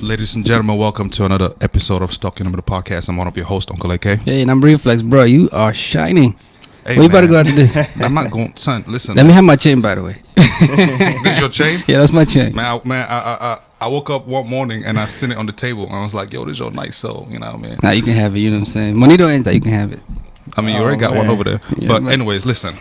Ladies and gentlemen, welcome to another episode of Stuck in the Podcast. I'm one of your hosts, Uncle AK. Hey, and I'm Reflex, bro. You are shining. Hey, Where you about to go after this? I'm not going, son. Listen. Let me have my chain, by the way. This is your chain? Yeah, that's my chain. I woke up one morning and I seen it on the table and I was like, yo, this is your nice soul. You know what I mean? Nah, you can have it. You know what I'm saying? Money don't enter. You can have it. I mean, you already got one over there. Yeah, but man. anyways, listen.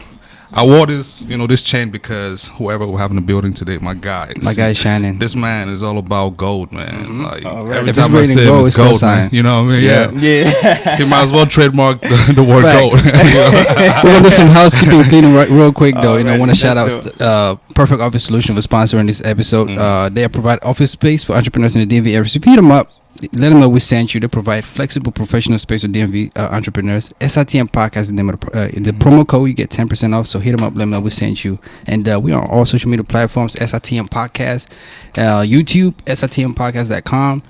I wore this, this chain because whoever we're having the building today, my guy is shining. This man is all about gold, man. Mm-hmm. Like Right. every time I say him, it's gold, man. You know what I mean? Yeah. He might as well trademark the word Facts. gold. We're gonna do some housekeeping cleaning real quick though. I want to shout let's out Perfect Office Solution for sponsoring this episode. They provide office space for entrepreneurs in the DMV area. So if you hit them up, let them know we sent you. They provide flexible professional space for DMV entrepreneurs. SITM Podcast is the name of the promo code. You get 10% off. So hit them up. Let them know we sent you. And we are on all social media platforms. SITM Podcast, YouTube, SITMPodcast.com.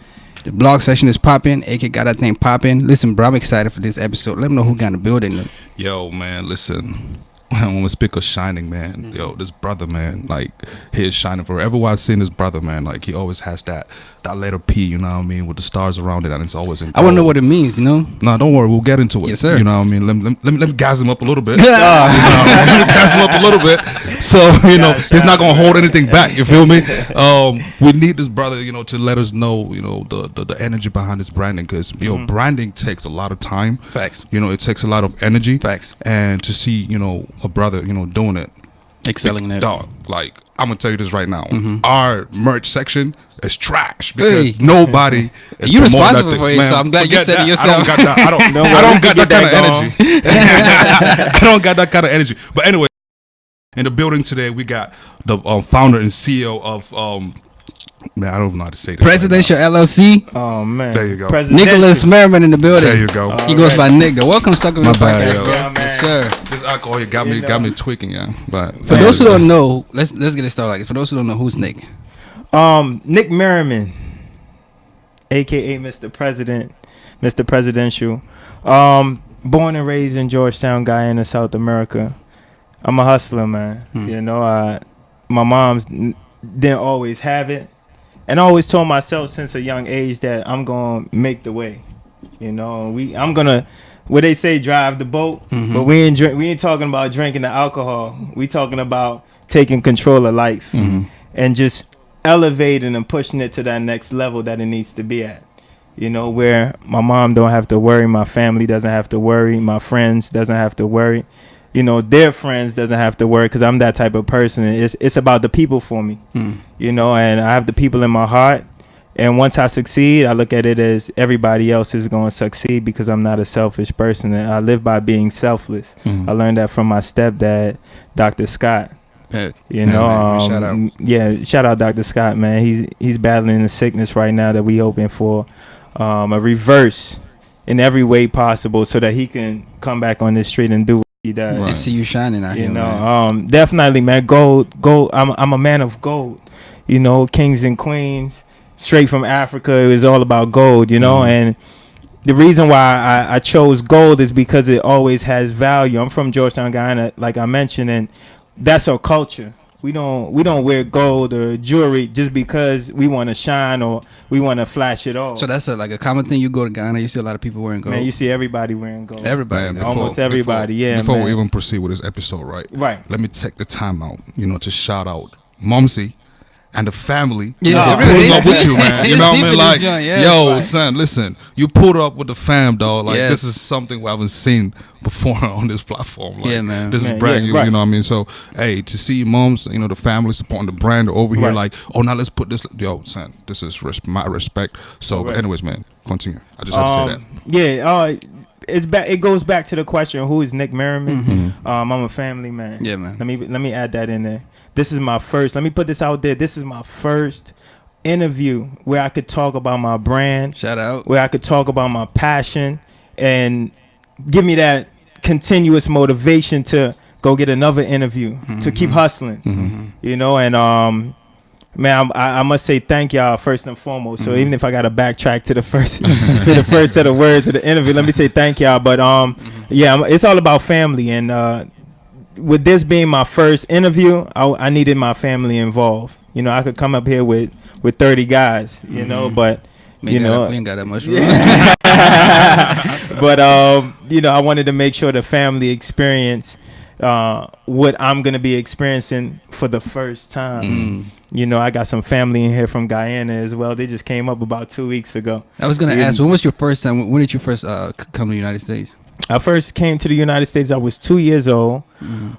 The blog session is popping. AK got that thing popping. Listen, bro, I'm excited for this episode. Let them know who got in the building. Yo, man, listen. When we speak of shining, man, yo, this brother, man, like, he is shining forever. Everywhere I've seen this brother, man, like, he always has that letter P, you know what I mean, with the stars around it, and it's always in I want to know what it means, No, don't worry, we'll get into it. Yes, sir. You know what I mean? Let me gas him up a little bit. Let me gas him up a little bit. So, he's not going to hold anything back, you feel me? We need this brother, to let us know, the energy behind his branding, because, branding takes a lot of time. Facts. It takes a lot of energy. Facts. And to see, a brother, doing it. Excelling in it. Dog, like, I'm going to tell you this right now. Mm-hmm. Our merch section is trash because nobody is you promoting responsible that for thing. it, so I'm glad you said it yourself. I don't got that. I don't got that kind of energy. I don't got that kind of energy. But anyway, in the building today, we got the founder and CEO of man, I don't know how to say this. PreHzydential LLC. Oh man, there you go. Nicholas Merriman in the building. There you go. He goes by Nick. Though. Welcome, Stuck in the bad, Podcast, yo. bro. Yeah, man. Yes, sir. This alcohol here got me tweaking, yeah. But For those who don't know, let's get it started. Like, for those who don't know, who's Nick? Nick Merriman, aka Mr. President, Mr. PreHzydential. Born and raised in Georgetown, Guyana, South America. I'm a hustler, man. My mom's didn't always have it. And I always told myself since a young age that I'm gonna make the way, I'm gonna, what they say, drive the boat, but we ain't talking about drinking the alcohol. We talking about taking control of life and just elevating and pushing it to that next level that it needs to be at. Where my mom don't have to worry, my family doesn't have to worry, my friends doesn't have to worry. Their friends doesn't have to worry because I'm that type of person. It's about the people for me, and I have the people in my heart. And once I succeed, I look at it as everybody else is going to succeed because I'm not a selfish person. And I live by being selfless. I learned that from my stepdad, Dr. Scott. Shout out. Yeah, shout out Dr. Scott, man. He's battling a sickness right now that we hoping for a reverse in every way possible so that he can come back on the street and do he does. Right. I see you shining out here, man. Definitely, man. Gold. I'm a man of gold. Kings and queens, straight from Africa. It was all about gold. And the reason why I chose gold is because it always has value. I'm from Georgetown, Guyana, like I mentioned, and that's our culture. We don't wear gold or jewelry just because we want to shine or we want to flash it off. So that's like a common thing. You go to Ghana, you see a lot of people wearing gold. Man, you see everybody wearing gold. Everybody, man, almost everybody. Before man. we even proceed with this episode, right? Let me take the time out, to shout out Momsy and the family. Yeah, pulling up with you, man. You know what I mean? Like, yo, son, listen, you pulled up with the fam, dog. Like, yes. This is something we haven't seen before on this platform. Like, yeah, man. This is brand new, you know what I mean? So, hey, to see moms, the family supporting the brand over here, like, oh, now let's put this. Yo, son, this is my respect. So, but anyways, man, continue. I just had to say that. Yeah, it's back. It goes back to the question: who is Nick Merriman? I'm a family man. Yeah, man. Let me add that in there. This is my first. Let me put this out there. This is my first interview where I could talk about my brand. Shout out. Where I could talk about my passion and give me that continuous motivation to go get another interview, to keep hustling. And man, I must say thank y'all first and foremost. So even if I got to backtrack to the first to the first set of words of the interview, let me say thank y'all. But yeah, it's all about family. And with this being my first interview, I needed my family involved. You know, I could come up here with 30 guys, you know, but we ain't got that much room. But you know, I wanted to make sure the family experience what I'm gonna be experiencing for the first time. You know, I got some family in here from Guyana as well. They just came up about 2 weeks ago. I was gonna ask, when was your first time? When did you first come to the United States? I first came to the United States. I was 2 years old.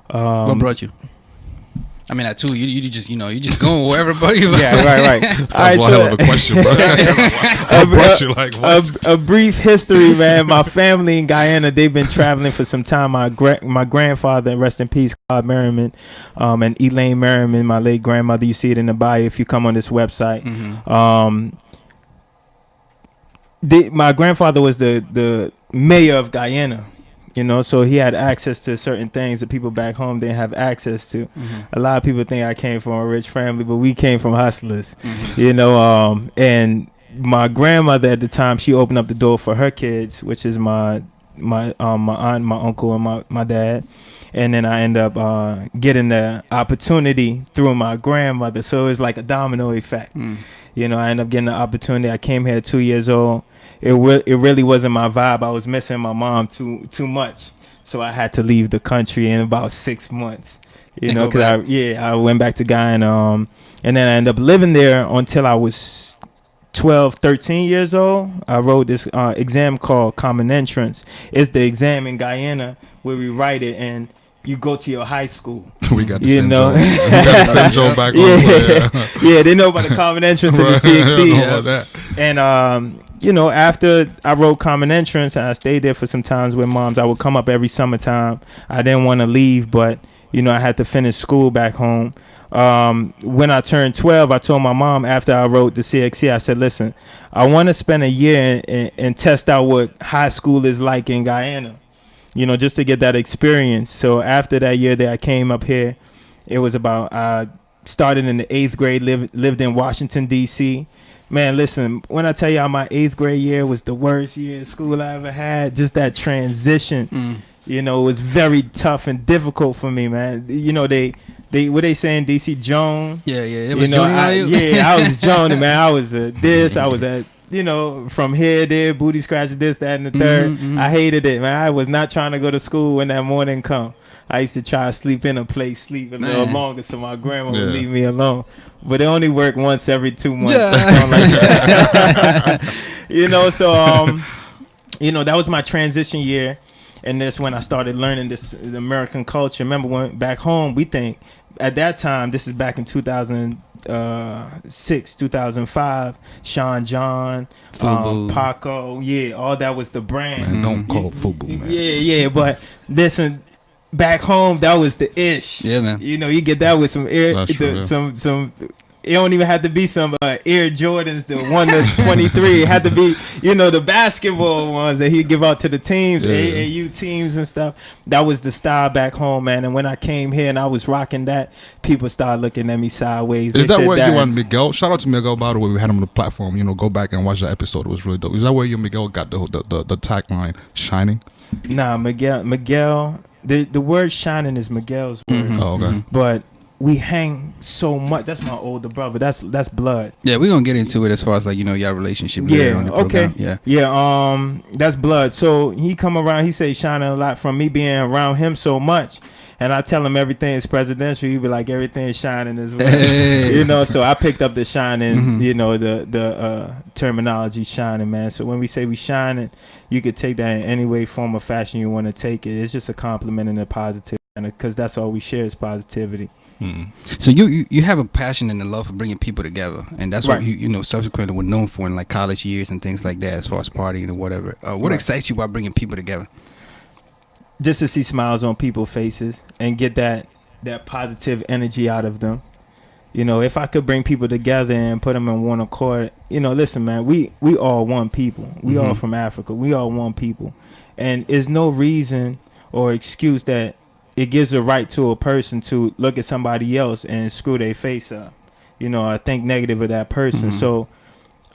What brought you? I mean, at 2, you just going wherever everybody. Yeah, right. That's one hell of a question, bro. What brought you? Like what? A brief history, man. My family in Guyana, they've been traveling for some time. My grandfather, rest in peace, Merriman, and Elaine Merriman, my late grandmother. You see it in the bio if you come on this website. My grandfather was the mayor of Guyana. You know, so he had access to certain things that people back home didn't have access to. A lot of people think I came from a rich family, but we came from hustlers. You know, and my grandmother at the time, she opened up the door for her kids, which is my aunt, my uncle, and my dad. And then I end up getting the opportunity through my grandmother. So it was like a domino effect. You know, I ended up getting the opportunity. I came here at 2 years old. It really wasn't my vibe. I was missing my mom too much, so I had to leave the country in about 6 months. You know, because I went back to Guyana, and then I ended up living there until I was 12, 13 years old. I wrote this exam called Common Entrance. It's the exam in Guyana where we write it and you go to your high school. We got the same Joe. We got the same Joe back home. Yeah, they know about the Common Entrance and the CXC. And you know, after I wrote Common Entrance and I stayed there for some times with moms, I would come up every summertime. I didn't want to leave, but you know, I had to finish school back home. When I turned 12, I told my mom after I wrote the CXC, I said, listen, I want to spend a year and test out what high school is like in Guyana. You know, just to get that experience. So after that year that I came up here, it was about, I started in the 8th grade, lived in Washington, D.C. Man, listen, when I tell y'all my 8th grade year was the worst year of school I ever had, just that transition, you know, it was very tough and difficult for me, man. You know, they what they saying, D.C. Joan? Yeah, it was you know, Joan. I was Joan, man. I was I was at, you know, from here, there, booty scratching, this, that, and the third. I hated it, man. I was not trying to go to school when that morning come. I used to try to sleep in a place, sleep a little longer so my grandma would leave me alone. But it only worked once every 2 months. Something like that. You know, so, you know, that was my transition year. And that's when I started learning the American culture. Remember, when back home, we think, at that time, this is back in 2006, 2005, Sean John, Paco, all that was the brand. Man, don't call it FUBU, man. Yeah, but listen, back home, that was the ish. Yeah, man. You know, you get that with some some. It don't even have to be some Air Jordans, the 1 to 23. It had to be, you know, the basketball ones that he'd give out to the teams, AAU teams and stuff. That was the style back home, man. And when I came here and I was rocking that, people started looking at me sideways. Is that where you and Miguel? Shout out to Miguel, by the way. We had him on the platform. You know, go back and watch that episode. It was really dope. Is that where you and Miguel got the tagline, shining? Nah, Miguel. The word shining is Miguel's word. Oh, okay. But we hang so much. That's my older brother. That's blood. Yeah, we're gonna get into it as far as, like, you know, your relationship. Yeah, okay. Yeah. That's blood. So he come around, he say shining a lot from me being around him so much. And I tell him everything is presidential. He be like, everything is shining as well. Hey. You know, so I picked up the shining, you know, the terminology shining, man. So when we say we shining, you could take that in any way, form, or fashion you want to take it. It's just a compliment and a positive, because that's all we share is positivity. So you have a passion and a love for bringing people together, and that's what you know subsequently were known for in, like, college years and things like that, as far as partying or whatever. What excites you about bringing people together? Just to see smiles on people's faces and get that positive energy out of them. You know, if I could bring people together and put them in one accord, you know, listen, man, we all one people. We all from Africa. We all one people. And there's no reason or excuse that it gives a right to a person to look at somebody else and screw their face up, you know, or think negative of that person. So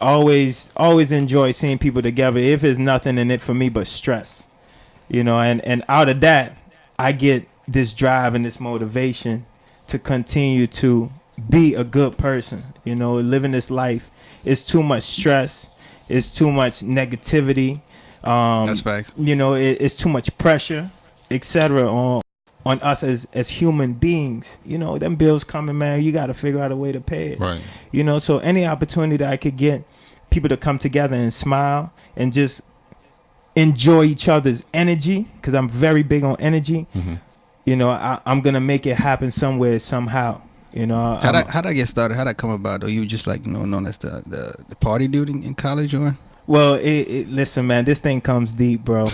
always enjoy seeing people together, if it's nothing in it for me but stress, you know, and out of that, I get this drive and this motivation to continue to be a good person. You know, living this life is too much stress. It's too much negativity. That's fact. You know, it's too much pressure, etc. on us as human beings. You know, them bills coming, man. You got to figure out a way to pay it. Right. You know, so any opportunity that I could get people to come together and smile and just enjoy each other's energy, because I'm very big on energy. Mm-hmm. You know, I'm gonna make it happen somewhere, somehow. You know, How'd I get started? How'd that come about? Or you just like known as the party dude in college, or? well, listen, man, this thing comes deep, bro.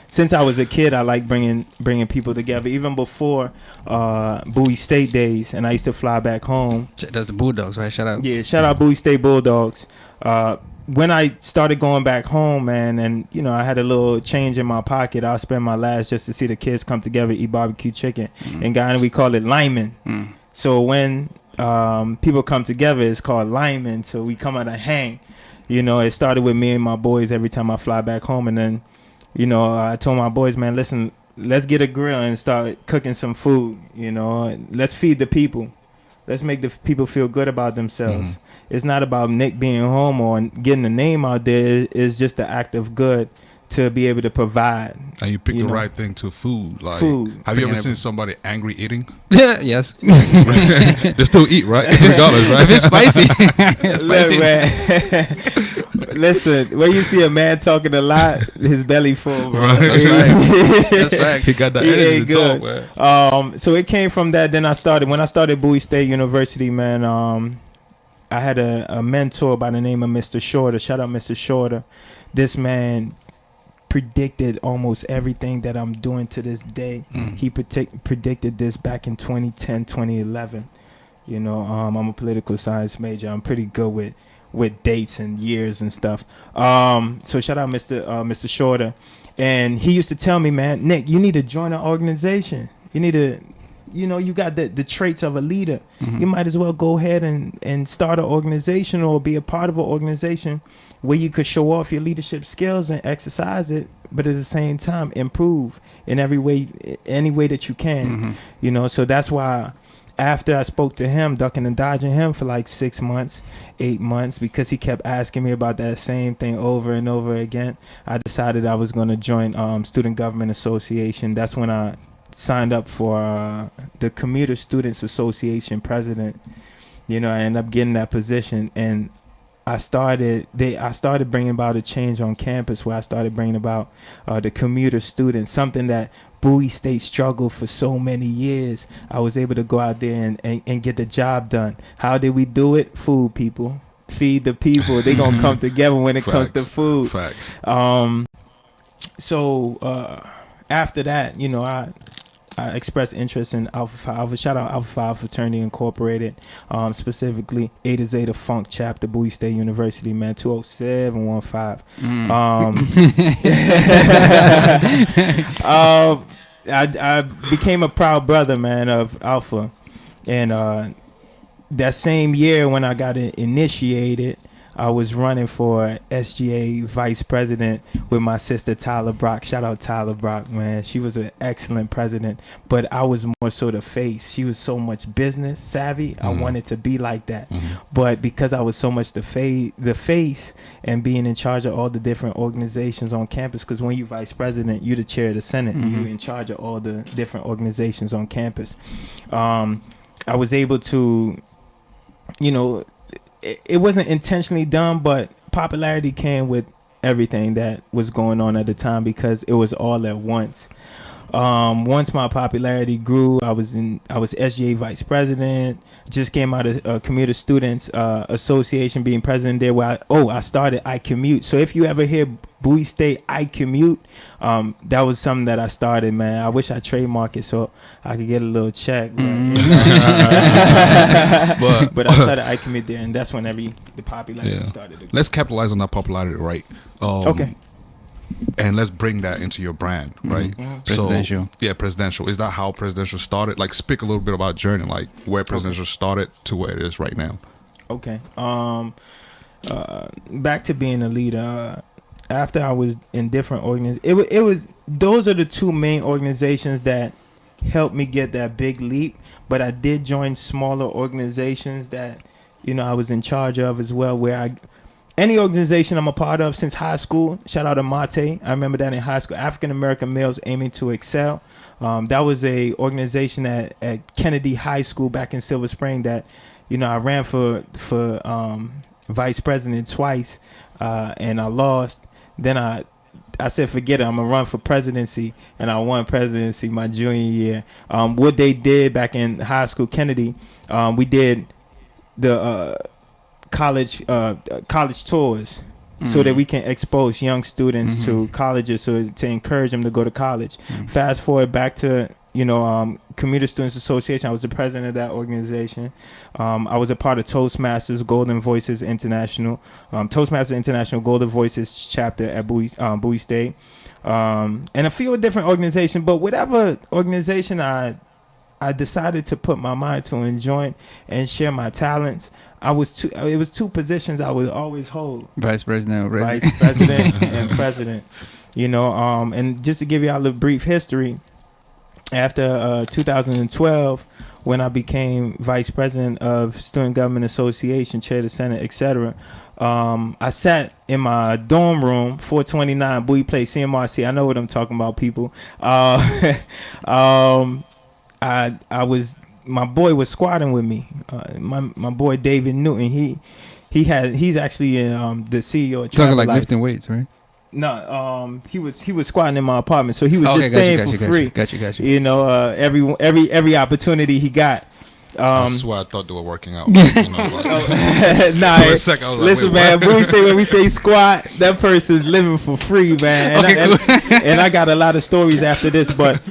Since I was a kid, I like bringing people together. Even before Bowie State days, and I used to fly back home. That's the Bulldogs, right? Shout out. Yeah, shout out Bowie State Bulldogs. When I started going back home, man, and you know, I had a little change in my pocket, I'll spend my last just to see the kids come together, eat barbecue chicken. In Guyana, we call it lineman. So when people come together, it's called lineman. So we come out and hang. You know, it started with me and my boys every time I fly back home, and then, you know, I told my boys, man, listen, let's get a grill and start cooking some food. You know, let's feed the people. Let's make the people feel good about themselves. It's not about Nick being home or getting the name out there. It's just the act of good to be able to provide. And you pick the right thing to food. Like, food. Have you ever seen somebody angry eating? Yeah. Yes. They still eat, right? Regardless, right? If it's spicy. It's spicy. Listen, when you see a man talking a lot, his belly full, bro. Right. That's right. That's right. He got the He energy ain't to good. talk, man. So it came from that. Then when I started Bowie State University, man, I had a mentor by the name of Mr. Shorter. Shout out Mr. Shorter. This man predicted almost everything that I'm doing to this day. He predicted this back in 2010, 2011. You know, I'm a political science major. I'm pretty good with dates and years and stuff. So shout out Mr. Shorter. And he used to tell me, man, Nick, you need to join an organization. You need to, you know, you got the traits of a leader. You might as well go ahead and start an organization or be a part of an organization where you could show off your leadership skills and exercise it, but at the same time improve in any way that you can. You know, so that's why after I spoke to him, ducking and dodging him for like 6 months, 8 months, because he kept asking me about that same thing over and over again, I decided I was going to join Student Government Association. That's when I signed up for the Commuter Students Association president. You know, I ended up getting that position, and I started bringing about a change on campus where I started bringing about the commuter students, something that Bowie State struggled for so many years. I was able to go out there and get the job done. How did we do it? Food, people. Feed the people. They're going to come together when it comes to food. Facts. So after that, you know, I expressed interest in Alpha Phi Alpha. Shout out Alpha Phi Fraternity Incorporated, specifically A to Zeta Funk Chapter, Bowie State University, man, 20715. I became a proud brother, man, of Alpha. And that same year when I got initiated, I was running for SGA vice president with my sister Tyler Brock. Shout out Tyler Brock, man. She was an excellent president, but I was more so the face. She was so much business savvy. I wanted to be like that. But because I was so much the face and being in charge of all the different organizations on campus, because when you're vice president, you're the chair of the Senate. You're in charge of all the different organizations on campus. I was able to, you know, it wasn't intentionally done, but popularity came with everything that was going on at the time because it was all at once. Once my popularity grew, I was SGA vice president. Just came out of Commuter Students Association, being president there. Where I started I Commute. So if you ever hear Bowie State I Commute, that was something that I started, man. I wish I trademarked it so I could get a little check. But I started I Commute there, and that's when the popularity started. Let's capitalize on that popularity, right? Okay. And let's bring that into your brand, right? PreHzydential. So, yeah, PreHzydential. Is that how PreHzydential started? Like, speak a little bit about journey, like where PreHzydential started to where it is right now. Okay. Back to being a leader. After I was in different organizations, it was those are the two main organizations that helped me get that big leap. But I did join smaller organizations that, I was in charge of as well, any organization I'm a part of since high school. Shout out to Mate. I remember that in high school. African American Males Aiming to Excel. That was a organization at Kennedy High School back in Silver Spring that, I ran for vice president twice, and I lost. Then I said, forget it, I'm going to run for presidency, and I won presidency my junior year. What they did back in high school, Kennedy, we did the college tours, so that we can expose young students to colleges, so to encourage them to go to college. Fast forward back to Commuter Students Association. I was the president of that organization. I was a part of Toastmasters Golden Voices International, Toastmasters International Golden Voices chapter at Bowie State, and a few different organizations. But whatever organization I decided to put my mind to and join and share my talents, it was two positions I would always hold: vice president and president. And just to give you all a little brief history, after 2012, when I became vice president of Student Government Association, chair of the Senate, etc., I sat in my dorm room, 429 Bowie Place, CMRC. I know what I'm talking about, people. My boy was squatting with me. My boy David Newton. He's actually the CEO of talking like lifting weights, right? No, he was squatting in my apartment, so he was just staying for free. Got you. Every opportunity he got. I swear I thought they were working out. Nah, for a second, I was listen, like, wait, man. When we say squat, that person's living for free, man. And I got a lot of stories after this, but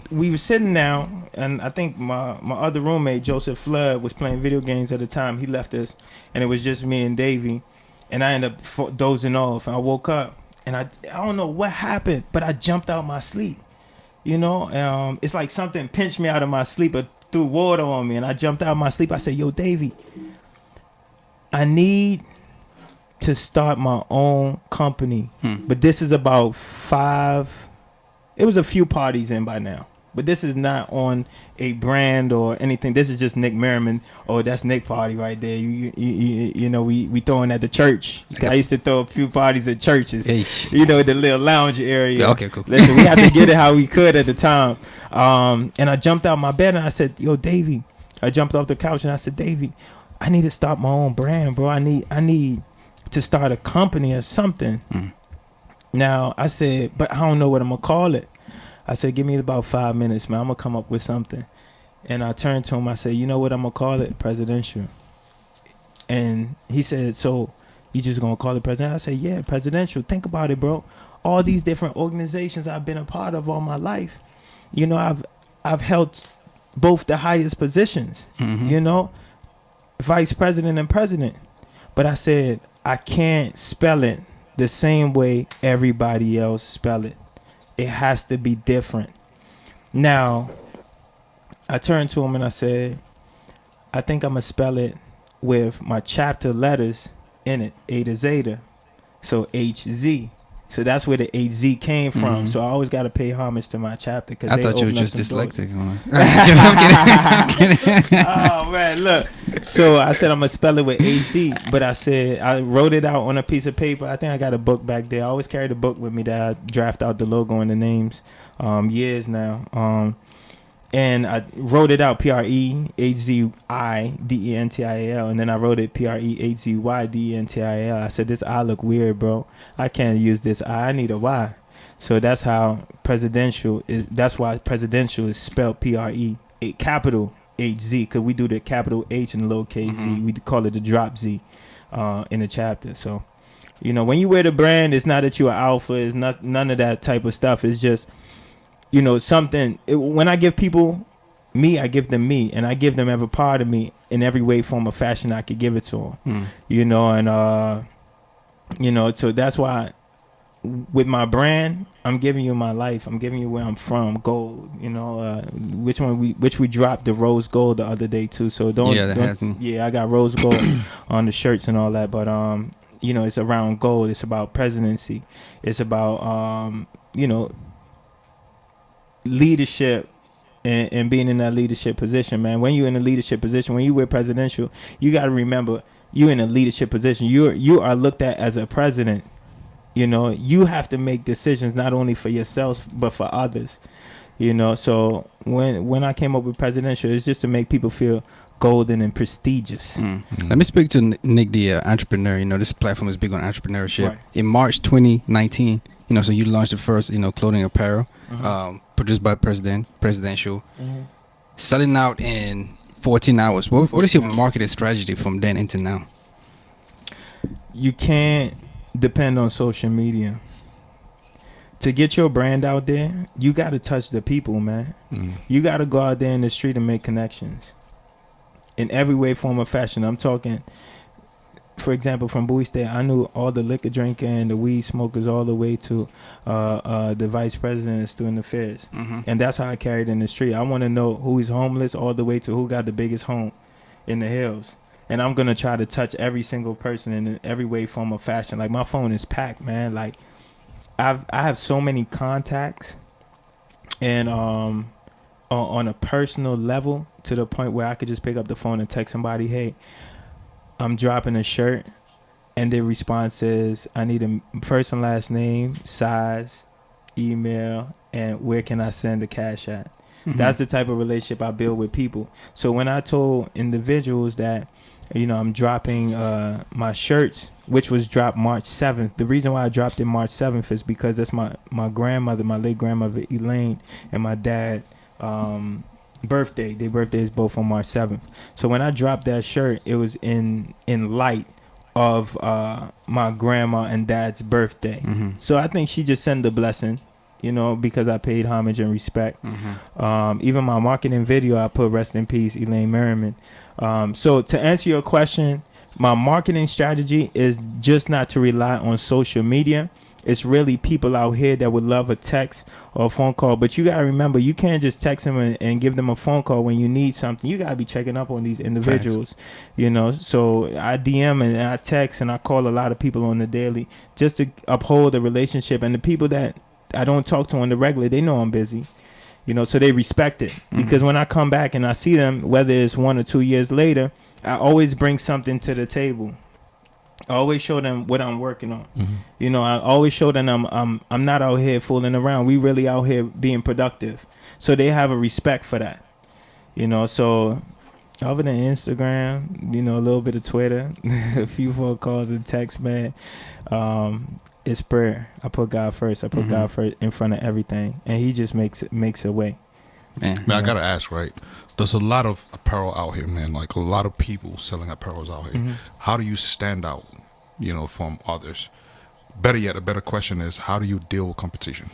we were sitting down, and I think my other roommate Joseph Flood was playing video games at the time. He left us, and it was just me and Davey. And I ended up dozing off. I woke up, and I don't know what happened, but I jumped out my sleep. It's like something pinched me out of my sleep or threw water on me, and I jumped out of my sleep. I said, yo, Davey, I need to start my own company. But this is about it was a few parties in by now. But this is not on a brand or anything. This is just Nick Merriman. Oh, that's Nick party right there. We throwing at the church. I used to throw a few parties at churches. Hey. The little lounge area. Okay, cool. Listen, we had to get it how we could at the time. And I jumped out my bed and I said, yo, Davey. I jumped off the couch and I said, Davey, I need to start my own brand, bro. I need to start a company or something. Now, I said, but I don't know what I'm going to call it. I said, give me about 5 minutes, man. I'm going to come up with something. And I turned to him. I said, you know what I'm going to call it? PreHzydential. And he said, so you just going to call it President? I said, yeah, PreHzydential. Think about it, bro. All these different organizations I've been a part of all my life. I've held both the highest positions, vice president and president. But I said, I can't spell it the same way everybody else spell it. It has to be different. Now, I turned to him and I said, I think I'm going to spell it with my chapter letters in it, A to Zeta. So HZ. So that's where the HZ came from. So I always got to pay homage to my chapter. I thought you were just dyslexic. I'm kidding. Oh, man, look. So I said I'm going to spell it with HZ. But I wrote it out on a piece of paper. I think I got a book back there. I always carry the book with me that I draft out the logo and the names years now. And I wrote it out PreHzydential, and then I wrote it PreHzydential. I said, this I look weird, bro. I can't use this I need a Y. So that's how PreHzydential is. That's why PreHzydential is spelled capital HZ, because we do the capital H and the lowercase Z. We call it the drop Z in the chapter. So, when you wear the brand, it's not that you're alpha. It's not none of that type of stuff. It's just, something. When I give people me, I give them me, and I give them every part of me in every way, form, or fashion I could give it to them. So that's why with my brand, I'm giving you my life. I'm giving you where I'm from, gold. Which we dropped the rose gold the other day too. So I got rose gold on the shirts and all that, but it's around gold. It's about presidency. It's about leadership and being in that leadership position, man. When you're in a leadership position, when you wear presidential, you got to remember you're in a leadership position. You are looked at as a president. You know, you have to make decisions not only for yourselves but for others. You know, so when I came up with presidential, it's just to make people feel golden and prestigious. Let me speak to Nick, the entrepreneur. You know, this platform is big on entrepreneurship. Right. In March 2019, you know, so you launched the first, you know, clothing apparel, produced by Presidential, selling out in 14 hours. What is your marketing strategy from then into now? You can't depend on social media. To get your brand out there, you got to touch the people, man. You got to go out there in the street and make connections. In every way, form, or fashion. I'm talking, for example, from Bowie State, I knew all the liquor drinker and the weed smokers all the way to the vice president of student affairs. And that's how I carried in the street. I want to know who is homeless all the way to who got the biggest home in the hills. And I'm going to try to touch every single person in every way, form, or fashion. Like, my phone is packed, man. Like, I have so many contacts. And on a personal level, to the point where I could just pick up the phone and text somebody, hey, I'm dropping a shirt, and their response is, I need a first and last name, size, email, and where can I send the cash at. That's the type of relationship I build with people. So when I told individuals that, you know, I'm dropping my shirts, which was dropped March 7th. The reason why I dropped it March 7th is because that's my grandmother, my late grandmother Elaine, and my dad birthday. Their birthday is both on March 7th. So when I dropped that shirt, it was in light of my grandma and dad's birthday. So I think she just sent the blessing, you know, because I paid homage and respect. Even my marketing video, I put rest in peace, Elaine Merriman. So to answer your question, my marketing strategy is just not to rely on social media. It's really people out here that would love a text or a phone call. But you got to remember, you can't just text them and give them a phone call when you need something. You got to be checking up on these individuals, you know. So I DM and I text and I call a lot of people on the daily just to uphold the relationship. And the people that I don't talk to on the regular, they know I'm busy, you know, so they respect it. Because when I come back and I see them, whether it's 1 or 2 years later, I always bring something to the table. I always show them what I'm working on. You know, I always show them I'm not out here fooling around. We really out here being productive. So they have a respect for that. You know, so other than Instagram, you know, a little bit of Twitter, a few phone calls and texts, man. It's prayer. I put God first. I put God first in front of everything, and He just makes a way. Man, I gotta ask, right? There's a lot of apparel out here, man. Like a lot of people selling apparels out here. How do you stand out, you know, from others? Better yet, a better question is, how do you deal with competition?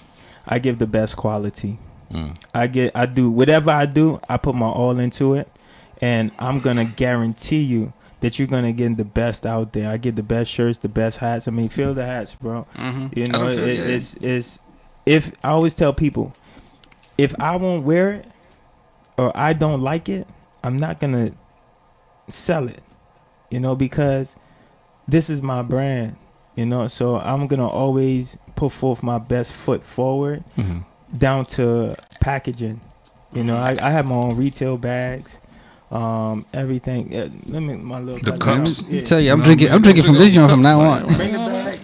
I give the best quality. I do whatever I do. I put my all into it, and I'm gonna guarantee you that you're gonna get the best out there. I get the best shirts, the best hats. I mean, feel the hats, bro. You know, it's. If I always tell people, if I won't wear it or I don't like it, I'm not going to sell it, you know, because this is my brand, you know. So I'm going to always put forth my best foot forward down to packaging. You know, I have my own retail bags, everything. Let me, my little the cups. Yeah. Tell you, I'm drinking from this joint from now on. Bring a bag,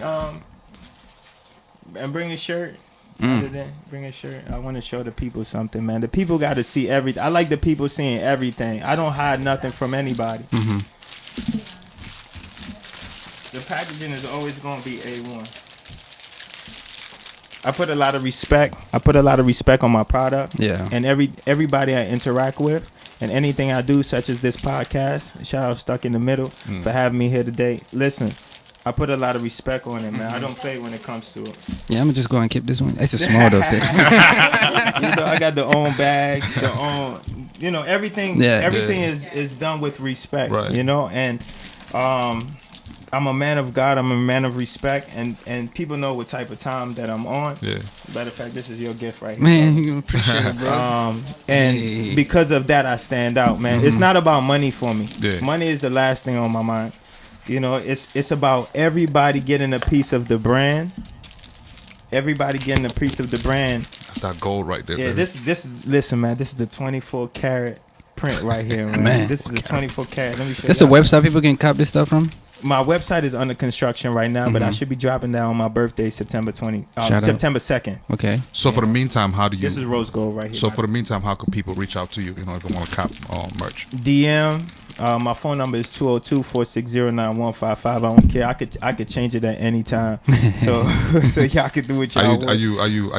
and bring a shirt. Other than bring a shirt, I want to show the people something, man. The people got to see everything. I like the people seeing everything. I don't hide nothing from anybody. The packaging is always going to be A1. I put a lot of respect. I put a lot of respect on my product. Yeah. And everybody I interact with and anything I do, such as this podcast. Shout out Stuck in the Middle for having me here today. Listen, I put a lot of respect on it, man. I don't play when it comes to it. Yeah, I'm gonna just go and keep this one. It's a small though thing. You know, I got the own bags, the own, you know, everything. Yeah. Everything is done with respect, Right. you know. And I'm a man of God. I'm a man of respect, and people know what type of time that I'm on. Yeah. Matter of fact, this is your gift right here. Man, you appreciate it, bro. And because of that, I stand out, man. It's not about money for me. Yeah. Money is the last thing on my mind. You know, it's about everybody getting a piece of the brand. everybody getting a piece of the brand. That's that gold right there. Yeah, baby. listen, man, this is the 24 karat print right here, man. Man. This is a 24 karat. Let me show That's a y'all. website people can cop this stuff from. My website is under construction right now, but I Mhm. should be dropping that on my birthday, September Shout out. September 2nd. Okay. So for the meantime, how do you? This is rose gold right here. So for the meantime, how can people reach out to you? You know, if they want to cop merch. DM. My phone number is 202-460-9155. I don't care. I could change it at any time. So y'all can do what y'all want. Are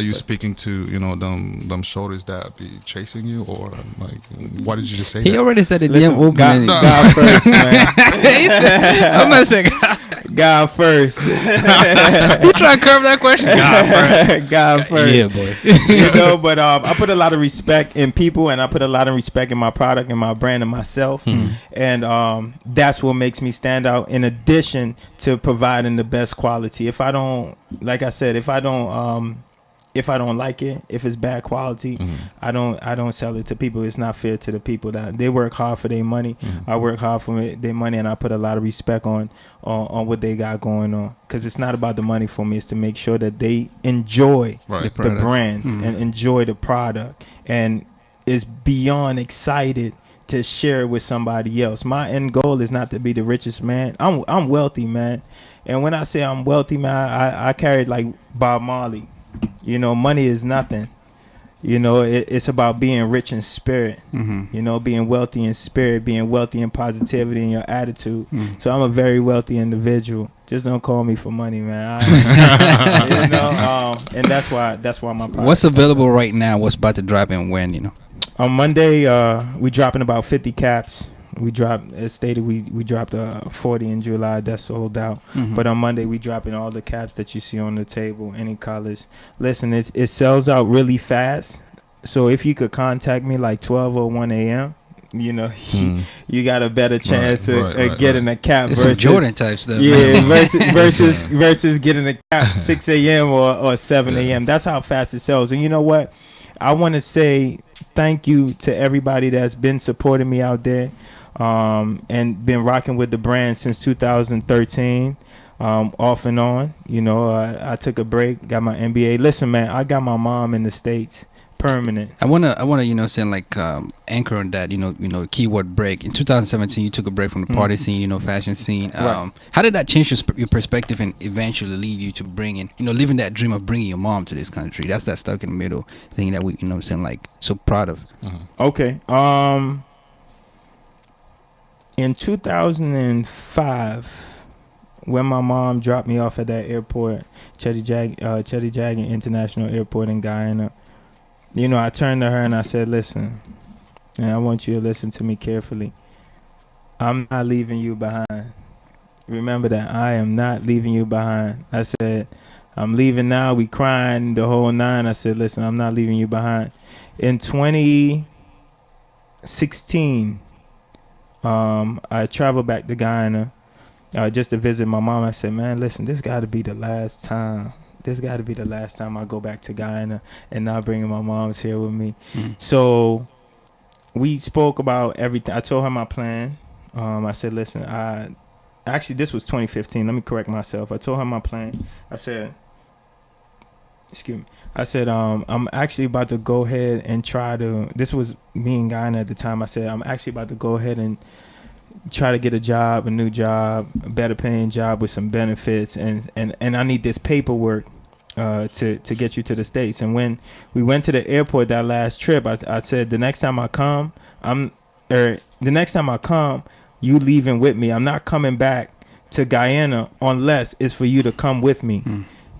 you speaking to them shoulders that be chasing you, or like why did you just say He that? already said the Listen, DM open. God first, man. He said, I'm gonna say God first. you try to curve that question. God first. Yeah, boy. You know, but I put a lot of respect in people, and I put a lot of respect in my product and my brand and myself. And that's what makes me stand out, in addition to providing the best quality. If I don't, like I said, if I don't like it, if it's bad quality, I don't sell it to people. It's not fair to the people that they work hard for their money. I work hard for their money, and I put a lot of respect on what they got going on, because it's not about the money for me. It's to make sure that they enjoy Right. the brand and enjoy the product, and is beyond excited to share it with somebody else. My end goal is not to be the richest man. I'm wealthy, man. And when I say I'm wealthy, man, I carry it like Bob Marley. You know, money is nothing. You know, it's about being rich in spirit. You know, being wealthy in spirit, being wealthy in positivity in your attitude. So I'm a very wealthy individual. Just don't call me for money, man. You know, and that's why my product. What's available right now? What's about to drop and when? You know. On Monday, we dropping about 50 caps. We dropped, as stated, we dropped 40 in July. That's sold out. But on Monday, we dropping all the caps that you see on the table, any colors. Listen, it sells out really fast. So if you could contact me like 12:01 a.m., you know, you got a better chance of getting a cap. It's versus some Jordan type stuff. Yeah, versus getting a cap 6 a.m. or 7 a.m. That's how fast it sells. And you know what? I want to say thank you to everybody that's been supporting me out there, and been rocking with the brand since 2013, off and on. You know, I took a break, got my MBA. Listen, man, I got my mom in the States, permanent. I wanna, saying like anchor on that. You know, keyword break. In 2017, you took a break from the party scene, fashion scene. Right. How did that change your perspective and eventually lead you to bringing, living that dream of bringing your mom to this country? That's that stuck in the middle thing that we, like so proud of. Okay. In 2005, when my mom dropped me off at that airport, Chetty Jagan International Airport in Guyana, I turned to her and I said, listen, and I want you to listen to me carefully. I'm not leaving you behind. Remember that. I am not leaving you behind. I said, I'm leaving now. We crying the whole nine. I said, listen, I'm not leaving you behind. In 2016, I traveled back to Guyana just to visit my mom. I said, man, listen, this got to be the last time. This got to be the last time I go back to Guyana and not bringing my mom's here with me. So we spoke about everything. I told her my plan. I said, listen, actually, this was 2015. Let me correct myself. I told her my plan. I said, excuse me. I said, I'm actually about to go ahead and try to, this was me in Guyana at the time. I said, I'm actually about to go ahead and try to get a job, a new job, a better paying job with some benefits. And I need this paperwork to get you to the States. And when we went to the airport that last trip, I said, the next time I come, you leaving with me. I'm not coming back to Guyana unless it's for you to come with me.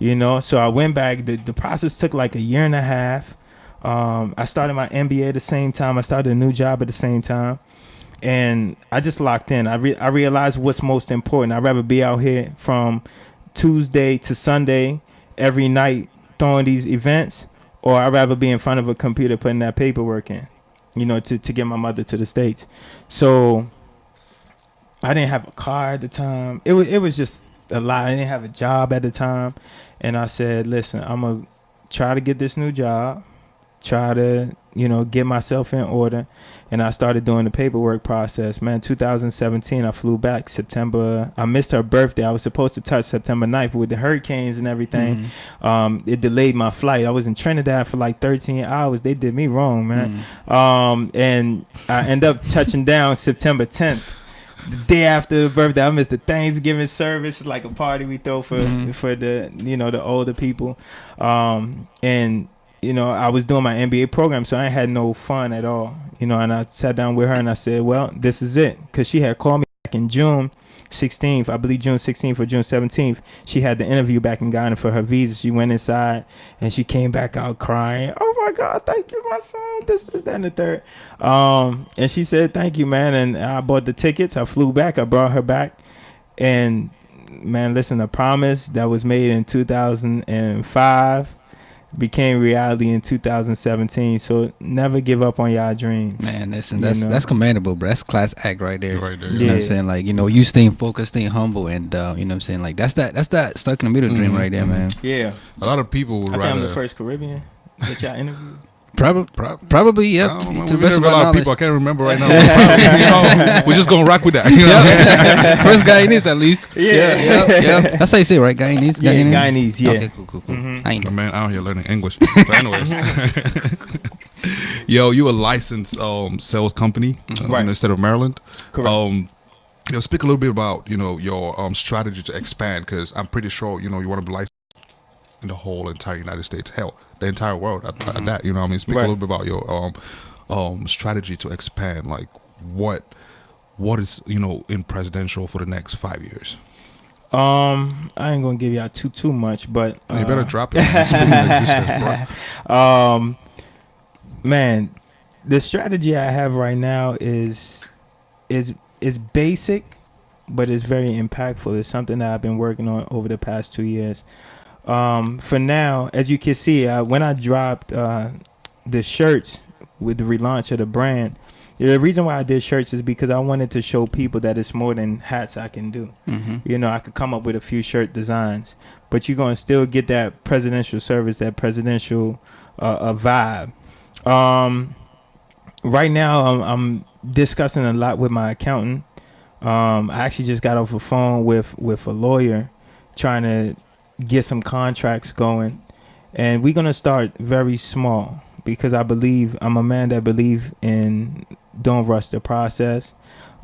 So I went back. The process took like a year and a half. I started my MBA at the same time. I started a new job at the same time. And I just locked in. I realized what's most important. I'd rather be out here from Tuesday to Sunday every night throwing these events, or I'd rather be in front of a computer putting that paperwork in, to get my mother to the States. So I didn't have a car at the time. It was just a lot. I didn't have a job at the time. And I said, listen, I'm going to try to get this new job. try to, get myself in order. And I started doing the paperwork process. Man, 2017, I flew back September. I missed her birthday. I was supposed to touch September 9th with the hurricanes and everything. It delayed my flight. I was in Trinidad for like 13 hours. They did me wrong, man. And I end up touching down September 10th. The day after the birthday, I missed the Thanksgiving service. It's like a party we throw for the, the older people. And I was doing my MBA program, so I had no fun at all. And I sat down with her and I said, well, this is it. Because she had called me back in June 16th, I believe June 16th or June 17th. She had the interview back in Guyana for her visa. She went inside and she came back out crying. Oh my God, thank you, my son. This, that, and the third. And she said, thank you, man. And I bought the tickets. I flew back. I brought her back. And man, listen, a promise that was made in 2005 became reality in 2017. So never give up on y'all dreams. Man, listen, that's commendable, bro. That's class act right there. Right there. You know what I'm saying? Like, you staying focused, staying humble, and you know what I'm saying? Like, that's that stuck in the middle dream right there, man. Yeah. A lot of people would I think I'm the rather. first Caribbean that y'all interviewed. Probably, yeah. I don't know. To the We best have of a our lot of people. I knowledge. can't remember right now. We're just gonna rock with that. First Guyanese, at least. Yeah. That's how you say it, right? Guyanese? Yeah, Guyanese, yeah. Okay, cool. I ain't My know. man out here learning English. But anyways, yo, you a licensed sales company Right. in the state of Maryland. Correct. Speak a little bit about your strategy to expand, because I'm pretty sure you want to be licensed in the whole entire United States, hell, the entire world at that. Speak a Right. little bit about your strategy to expand. Like what is in presidential for the next 5 years. I ain't gonna give y'all too much, but You better drop it. Speak in existence, bro. Man, the strategy I have right now is basic, but it's very impactful. It's something that I've been working on over the past 2 years. For now, as you can see, when I dropped the shirts with the relaunch of the brand, the reason why I did shirts is because I wanted to show people that it's more than hats I can do. I could come up with a few shirt designs, but you're going to still get that presidential service, that presidential vibe. Right now, I'm discussing a lot with my accountant. I actually just got off the phone with a lawyer trying to get some contracts going, and we're going to start very small, because I'm a man that believe in don't rush the process,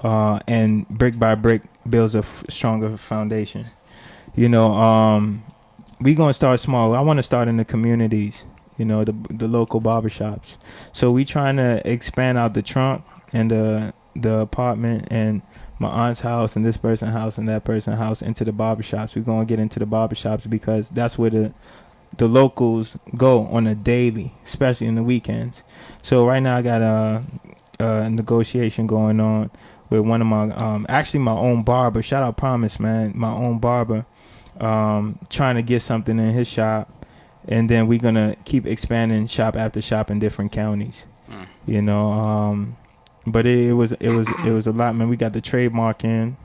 and brick by brick builds a stronger foundation. We're going to start small. I want to start in the communities, the local barbershops. So we trying to expand out the trunk and the apartment and my aunt's house and this person's house and that person's house into the barbershops. We're going to get into the barbershops because that's where the locals go on a daily, especially in the weekends. So right now I got a negotiation going on with one of my, actually my own barber. Shout out Promise, man. My own barber, trying to get something in his shop. And then we're going to keep expanding shop after shop in different counties, but it was a lot, man. We got the trademark in,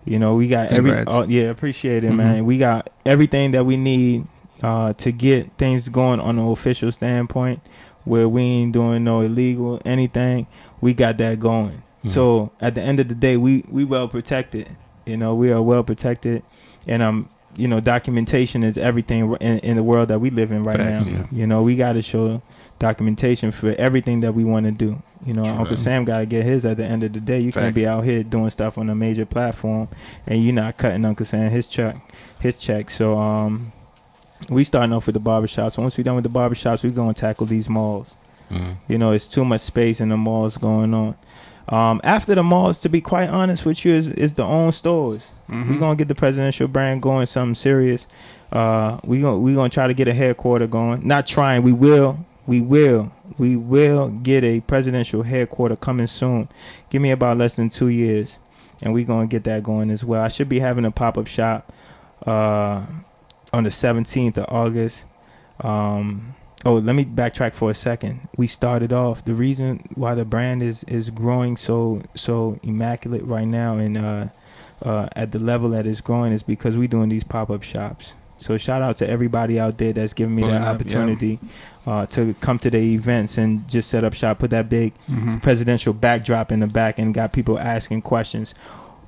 we got appreciate it, man. We got everything that we need to get things going on an official standpoint, where we ain't doing no illegal anything. We got that going. So at the end of the day, we well protected. We are well protected, and documentation is everything in the world that we live in right now. We got to show documentation for everything that we want to do. Uncle Sam got to get his at the end of the day. You can't be out here doing stuff on a major platform and you're not cutting Uncle Sam his check. So we starting off with the barbershops. Once we're done with the barbershops, we're going to tackle these malls. It's too much space in the malls going on. After the malls, to be quite honest with you, is the own stores. We're going to get the presidential brand going, something serious. We're going to try to get a headquarter going. Not trying, we will get a presidential headquarter coming soon. Give me about less than 2 years, and we're going to get that going as well. I should be having a pop-up shop on the 17th of August. Let me backtrack for a second. We started off, the reason why the brand is growing so immaculate right now and at the level that it's growing is because we're doing these pop-up shops. So shout out to everybody out there that's giving me that opportunity to come to the events and just set up shop, put that big presidential backdrop in the back, and got people asking questions.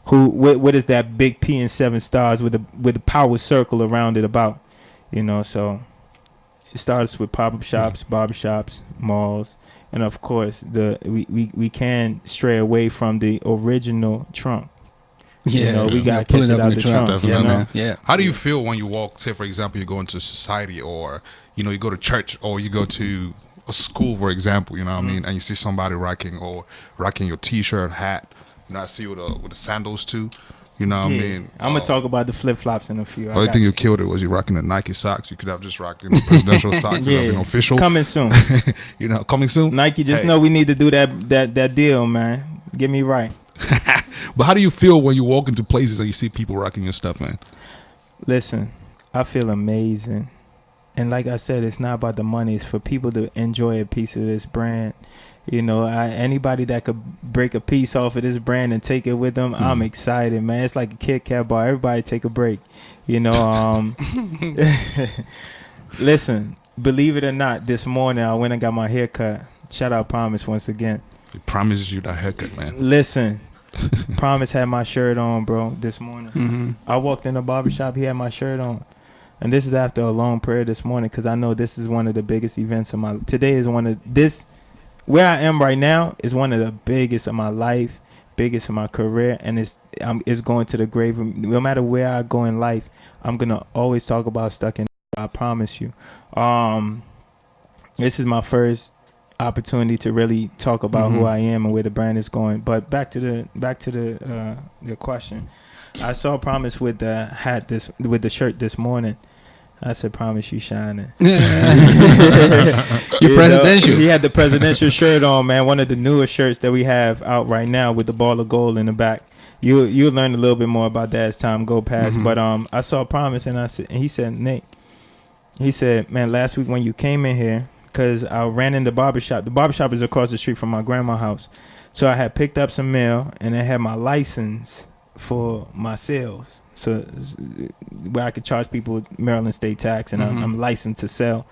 What is that big P and 7 stars with the power circle around it about? You know, so it starts with pop-up shops, barbershops, malls, and of course we can stray away from the original trunk. Yeah, you know, we got to catch it out the trunk. You know? Yeah. How do you feel when you walk, say for example, you go into society, or you know, you go to church, or you go to a school, for example, you know what I mean, and you see somebody rocking your t-shirt, hat, you know, I see you with the sandals too, you know what I mean. I'm gonna talk about the flip-flops in a few. The only thing you killed it was you rocking the Nike socks. You could have just rocking the presidential socks. You know, official. Coming soon. You know, coming soon. Nike, just know we need to do that deal, man. Get me right. But how do you feel when you walk into places and you see people rocking your stuff, man? Listen, I feel amazing. And like I said, it's not about the money. It's for people to enjoy a piece of this brand. You know, anybody that could break a piece off of this brand and take it with them, I'm excited, man. It's like a Kit Kat bar. Everybody take a break. You know, listen, believe it or not, this morning I went and got my hair cut. Shout out Promise once again. He promises you that haircut, man. Listen, Promise had my shirt on, bro, this morning. I walked in the barbershop, he had my shirt on. And this is after a long prayer this morning, because I know this is one of the biggest events of my... Today is one of... Where I am right now is one of the biggest of my life, biggest of my career, and it's going to the grave. No matter where I go in life, I'm going to always talk about Stuck in... I promise you. This is my first opportunity to really talk about who I am and where the brand is going. But back to the question. I saw Promise with the with the shirt this morning. I said, Promise, you shining. You're presidential. He had the presidential shirt on, man. One of the newest shirts that we have out right now with the ball of gold in the back. You'll learn a little bit more about that as time go past. But I saw Promise, and he said, Nick, he said, man, last week when you came in here, because I ran in the barbershop. The barbershop is across the street from my grandma's house. So I had picked up some mail, and I had my license for my sales. So where I could charge people Maryland state tax, and I'm licensed to sell.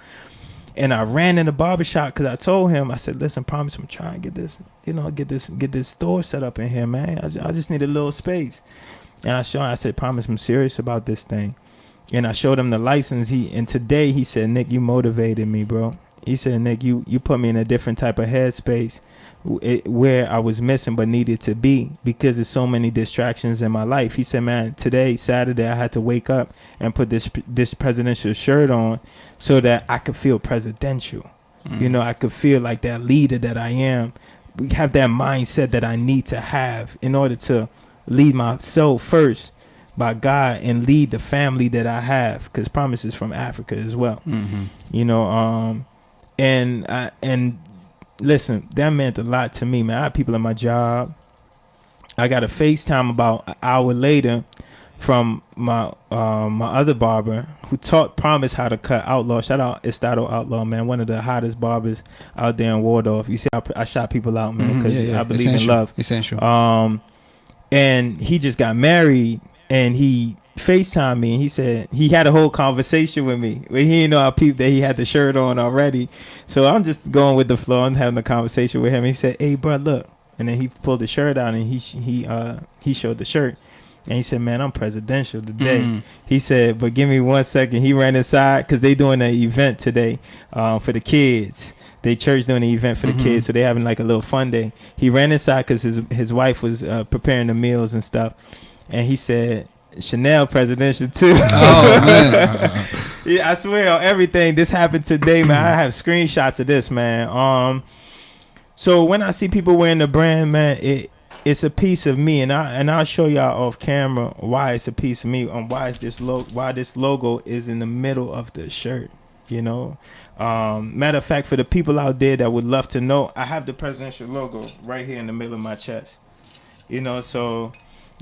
And I ran in the barbershop because I told him, I said, listen, Promise, I'm trying to get this store set up in here, man. I just need a little space. And I said, Promise, I'm serious about this thing. And I showed him the license. And today he said, Nick, you motivated me, bro. He said, Nick, you put me in a different type of headspace where I was missing but needed to be because there's so many distractions in my life. He said, man, today, Saturday, I had to wake up and put this presidential shirt on so that I could feel presidential. You know, I could feel like that leader that I am. We have that mindset that I need to have in order to lead myself first by God and lead the family that I have, because Promise is from Africa as well. You know, and listen, that meant a lot to me, man. I had people at my job. I got a FaceTime about an hour later from my other barber who taught Promise how to cut Outlaw. Shout out Estado Outlaw, man. One of the hottest barbers out there in Waldorf. You see, I shot people out, man, because I believe in love. Essential. And he just got married, and he FaceTime me, and he said he had a whole conversation with me, but he didn't know I peeped that he had the shirt on already. So I'm just going with the flow and having a conversation with him. He said, hey, bro, look. And then he pulled the shirt out, and he showed the shirt. And he said, man, I'm presidential today. He said, but give me 1 second. He ran inside because they doing an event today for the kids. They church doing an event for the kids, so they having like a little fun day. He ran inside because his wife was preparing the meals and stuff. And he said, Chanel presidential too. Oh man. Yeah, I swear on everything. This happened today, man. I have screenshots of this, man. So when I see people wearing the brand, man, it's a piece of me, and I'll show y'all off camera why it's a piece of me, and why this logo is in the middle of the shirt. You know, matter of fact, for the people out there that would love to know, I have the presidential logo right here in the middle of my chest. You know, so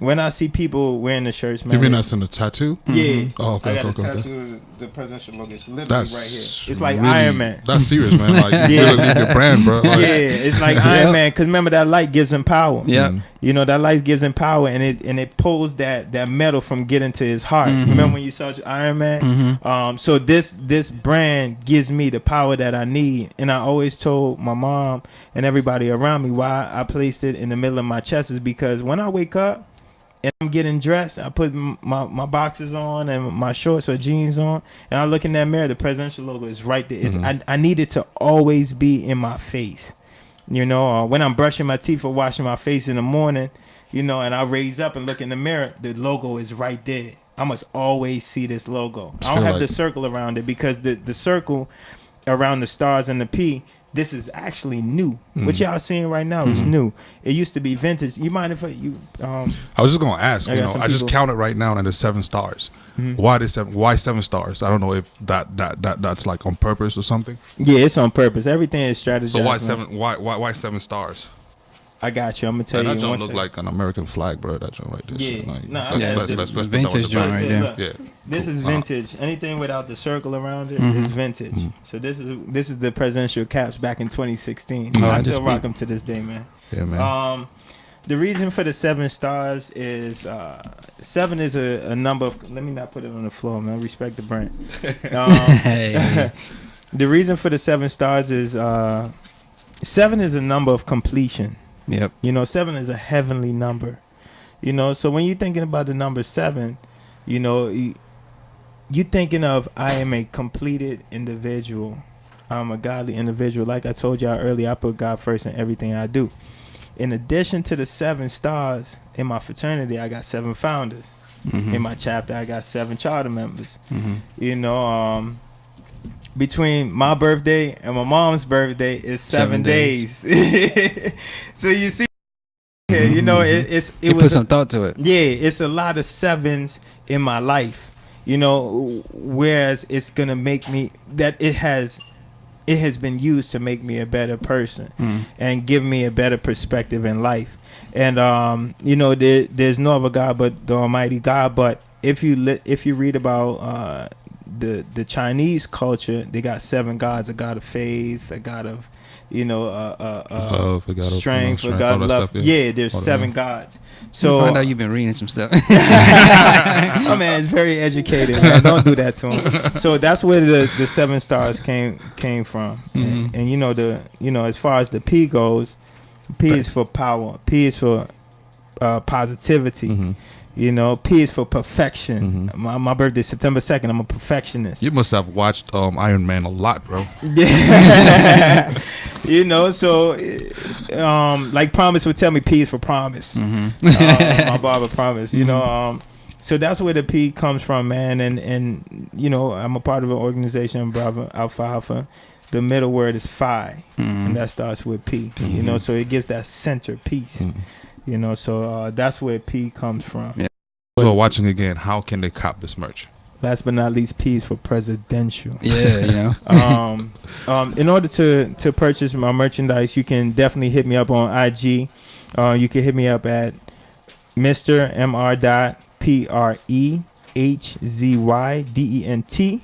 when I see people wearing the shirts, man. You mean that's in the tattoo? Yeah. Oh, okay, I got okay, a okay. tattoo of the presidential logo. It's literally That's right here. It's like really, Iron Man. That's serious, man. Like, you Yeah. really leave your brand, bro. Like, Yeah, it's like Iron Man. Because remember, that light gives him power. Yeah. You know, that light gives him power, and it pulls that metal from getting to his heart. Mhm. Remember when you saw Iron Man? Mm-hmm. So this brand gives me the power that I need, and I always told my mom and everybody around me why I placed it in the middle of my chest is because when I wake up and I'm getting dressed, I put my boxers on and my shorts or jeans on, and I look in that mirror, the presidential logo is right there. It's, I need it to always be in my face. You know, when I'm brushing my teeth or washing my face in the morning, you know, and I raise up and look in the mirror, the logo is right there. I must always see this logo. I don't have the circle around it because the circle around the stars and the P, this is actually new. What y'all seeing right now is new. It used to be vintage. You mind if you? I was just gonna ask. You know, I just counted right now, and there's 7 stars. Why Why 7 stars? I don't know if that's like on purpose or something. Yeah, it's on purpose. Everything is strategized. So why 7? Why 7 stars? I got you. I'm gonna tell you. That joint look like an American flag, bro. That joint right there. Yeah, Like, let's put that vintage with the joint back. right there. Look, Yeah. This is vintage. Anything without the circle around it is vintage. So this is the presidential caps back in 2016. Oh, I I still just rock them to this day, man. Yeah, man. The reason for the 7 stars is 7 is a number of. Let me not put it on the floor, man. Respect the brand. Hey. The reason for the 7 stars is 7 is a number of completion. Yep. You know, 7 is a heavenly number. You know, so when you're thinking about the number 7, you know, you're thinking of I am a completed individual. I'm a godly individual. Like I told y'all earlier, I put God first in everything I do. In addition to the 7 stars in my fraternity, I got 7 founders. In my chapter, I got 7 charter members. You know, between my birthday and my mom's birthday is 7 days. So you see, you know, it put was some thought to it. Yeah, it's a lot of 7s in my life. You know, whereas it's gonna make me that it has been used to make me a better person and give me a better perspective in life. And you know, there's no other God but the Almighty God. But if you read about the Chinese culture, they got 7 gods: a god of faith, a god of, you know, Love, a god of strength, a god all of that love. stuff, Yeah, there's 7 gods. So I find out you've been reading some stuff. my man is very educated, man. Don't do that to him. So that's where the 7 stars came from. And you know, as far as the P goes, P is for power. P is for positivity. You know, P is for perfection. My birthday is September 2nd. I'm a perfectionist. You must have watched Iron Man a lot, bro. Yeah. You know, so like Promise would tell me P is for promise. My barber Promise. You know, so that's where the P comes from, man. And you know, I'm a part of an organization, Bravo Alpha. The middle word is Phi, and that starts with P. You know, so it gives that center piece. You know, so that's where P comes from. Yeah. So watching again, how can they cop this merch? Last but not least, P is for presidential. Yeah, you know. In order to purchase my merchandise, you can definitely hit me up on IG. You can hit me up at Mr. Mr. PreHzydent,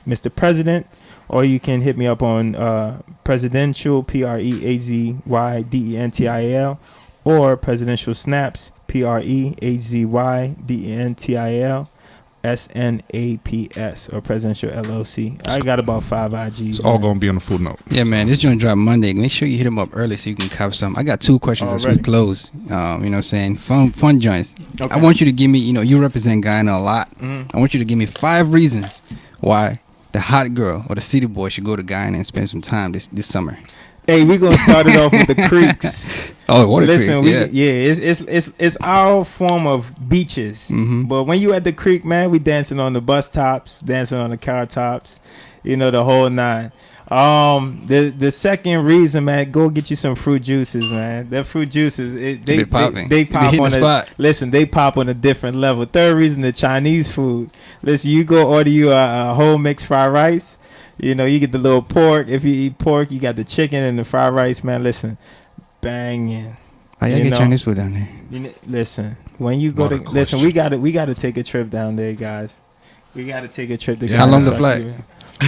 Mr. President, or you can hit me up on Presidential, PreHzydential, or Presidential Snaps, PreHzydential, SNAPS, or Presidential LLC. I got about 5 IGs. It's all gonna be on the food note. Yeah, man. This joint drop Monday. Make sure you hit them up early so you can cop some. I got 2 questions as we Already. close. You know what I'm saying? Fun joints. Okay. I want you to give me, you know, you represent Guyana a lot. I want you to give me 5 reasons why the hot girl or the city boy should go to Guyana and spend some time this summer. Hey, we're gonna start it off with the creeks. Oh, water Listen, creeks, it's our form of beaches. But when you at the creek, man, we dancing on the bus tops, dancing on the car tops, you know, the whole 9. The second reason, man, go get you some fruit juices, man. The fruit juices, they pop hitting on the spot. Listen, they pop on a different level. Third reason, the Chinese food. Listen, you go order you a whole mixed fried rice. You know, you get the little pork. If you eat pork, you got the chicken and the fried rice, man. Listen, banging. How y'all You get know. Chinese food down there? Listen, when you go Not to a listen, question. we gotta take a trip down there, guys. We gotta take a trip to Yeah. How Guyana, long's the South flight? Korea.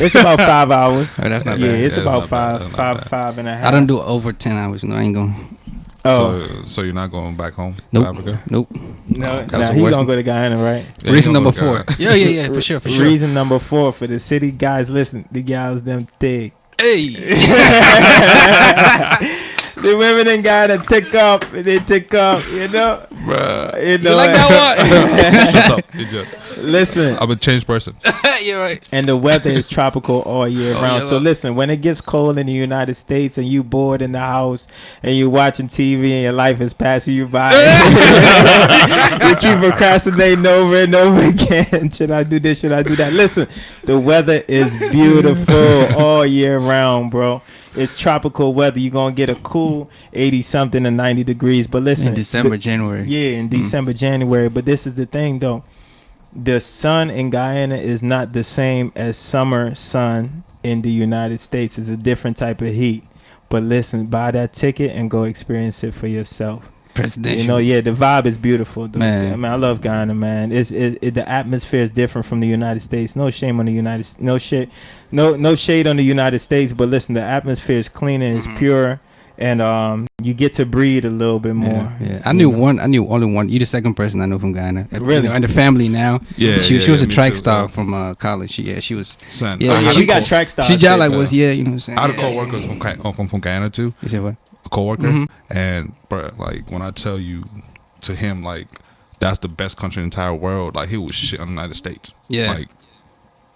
It's about 5 hours. Oh, that's not Yeah, bad. it's Yeah, about it's not bad. five, That's five, not bad. 5 and a half. I don't do over 10 hours. No, I ain't going. Oh, So you're not going back home Nope. to Africa? Nope. no, that was nah, the he worst gonna go to Guyana, right? Yeah, Reason you number gonna go 4. to Yeah, for sure. Reason number 4 for the city guys. Listen, the gals them thick. Hey. The women in Guyana tick up, they tick up. You know, Bruh. you know. You like that Shut up, idiot. Listen, I'm a changed person. one? You're right. and the weather is tropical all year All round. year So long. listen, when it gets cold in the United States and you bored in the house and you watching TV and your life is passing you by, you keep procrastinating over and over again. Should I do this? Should I do that? Listen, the weather is beautiful all year round, bro. It's tropical weather. You're gonna get a cool 80 something to 90 degrees. But listen, In December, January. yeah, in December, January. But this is the thing, though. The sun in Guyana is not the same as summer sun in the United States. It's a different type of heat. But listen, buy that ticket and go experience it for yourself. Presidential. You know, yeah, the vibe is beautiful. Dude. Man. I mean, I love Guyana, man. The atmosphere is different from the United States. No shame on the no shade on the United States. But listen, the atmosphere is cleaner, it's pure, and you get to breathe a little bit more. Yeah. I knew one. I knew only one. You're the second person I know from Guyana. Really? And the family now. Yeah, She was a me track too. star from college. She was. Son, Yeah, Oh, I yeah, had we a got co- track stars. She just like yeah. was. Yeah, you know what I'm saying. I had a Yeah. co-worker from Guyana too. You said what? A co-worker, Mhm. and bro, like when I tell you to him, like that's the best country in the entire world. Like he was shit on the United States. Yeah. Like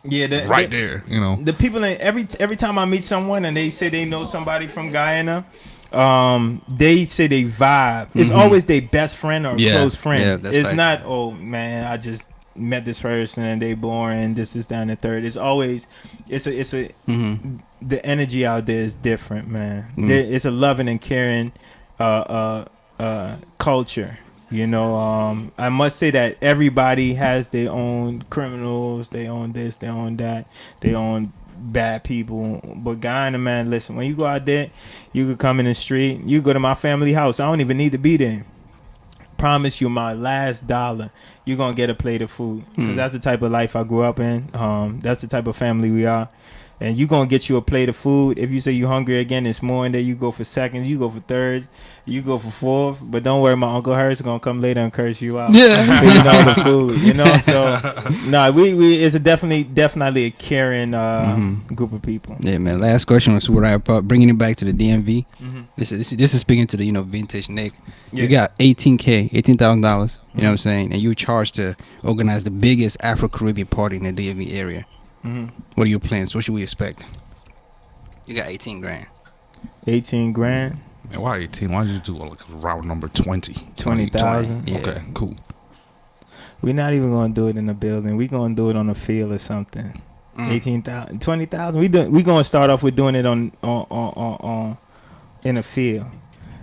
Yeah, right there, you know. The people in every time I meet someone and they say they know somebody from Guyana, they say they vibe. It's Mhm. always their best friend or Yeah, close friend. yeah, that's It's right. not, oh man, I just met this person and they boring. This is down the third. It's always it's a Mm-hmm. the energy out there is different, man. Mm. It's a loving and caring culture. You know, I must say that everybody has their own criminals, they own this, they own that, they own bad people. But Guyana, man, listen, when you go out there, you could come in the street, you go to my family house. I don't even need to be there. Promise you, my last dollar, you're gonna get a plate of food, because that's the type of life I grew up in. That's the type of family we are. And you gonna get you a plate of food. If you say you hungry again, it's more in there. You go for seconds, you go for thirds, you go for fourth. But don't worry, my Uncle Harris gonna come later and curse you out. Yeah. For, you know, the food. You know, so no, we it's a definitely a caring group of people. Yeah, man. Last question was to wrap up, bringing it back to the DMV. Mm-hmm. This is speaking to the vintage Nick. Yeah. You got $18,000. You know what I'm saying, and you charged to organize the biggest Afro-Caribbean party in the DMV area. Mm-hmm. What are your plans? What should we expect? You got 18 grand. 18 grand, Man, why 18? Why did you do like a round number 20? 20,000. Yeah. Okay, cool. We're not even gonna do it in the building. We gonna do it on a field or something. 18,000, 20,000. We gonna start off with doing it on in a field.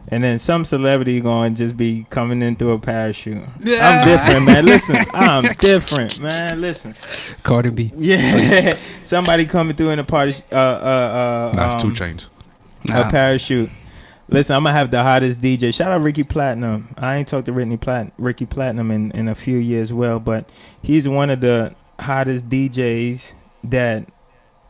And then some celebrity gonna just be coming in through a parachute. Yeah. I'm different, man. Listen, I'm different, man. Listen. Cardi B. Yeah. Somebody coming through in a party That's 2 Chainz. a parachute. Listen, I'm gonna have the hottest DJ. Shout out Ricky Platinum. I ain't talked to Ricky Platinum in a few years, well, but he's one of the hottest DJs that,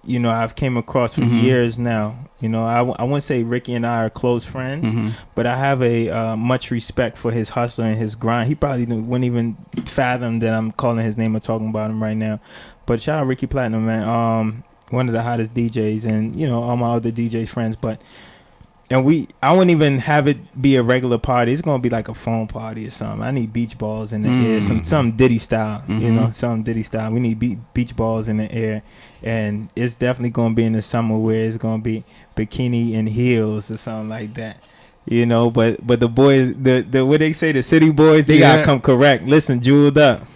you know, I've came across for years now. You know, I wouldn't say Ricky and I are close friends, but I have a much respect for his hustle and his grind. He probably wouldn't even fathom that I'm calling his name or talking about him right now. But shout out Ricky Platinum, man. One of the hottest DJs, and you know, all my other DJ friends. And I wouldn't even have it be a regular party. It's gonna be like a phone party or something. I need beach balls in the air, some Diddy style, you know, some Diddy style. We need beach balls in the air, and it's definitely gonna be in the summer where it's gonna be bikini and heels or something like that, you know. But the boys, the what they say, the city boys, they gotta come correct. Listen, jeweled up.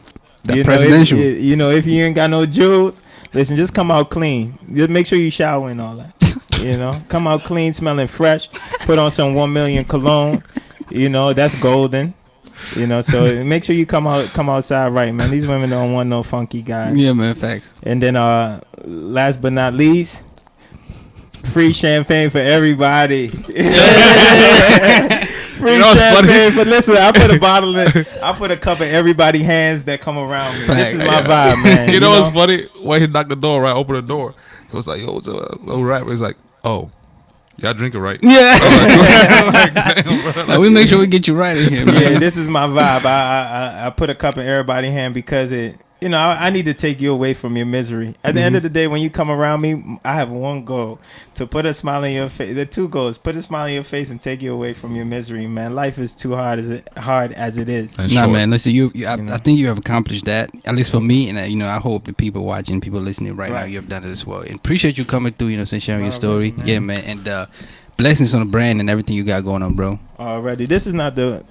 That's You know, presidential. you know, if you ain't got no jewels, listen, just come out clean. Just make sure you shower and all that. You know, come out clean, smelling fresh. Put on some 1 million cologne. You know, that's golden. You know, so make sure you come outside right, man. These women don't want no funky guys. Yeah, man. Facts. And then last but not least, free champagne for everybody. Free You know what's champagne, funny? but listen, I put a bottle in. I put a cup in everybody's hands that come around me. This is my vibe, man. You know what's funny? When he knocked the door, right, opened the door, he was like, "Yo, what's up, little rapper?" He's like, "Oh, y'all drinking right?" Yeah. Like, damn, bro. Like, we make sure we get you right in here, man. Yeah, this is my vibe. I put a cup in everybody's hand because it. You know, I need to take you away from your misery. At the end of the day, when you come around me, I have one goal: to put a smile on your face. The two goals: put a smile on your face and take you away from your misery. Man, life is too hard as it is. And Nah, short. man. Listen, know? I think you have accomplished that. At least for me, and you know, I hope the people watching, people listening right now, Right. you have done it as well. And appreciate you coming through. You know, sharing your Alright, story. man. Yeah, man. And blessings on the brand and everything you got going on, bro. Already, this is not the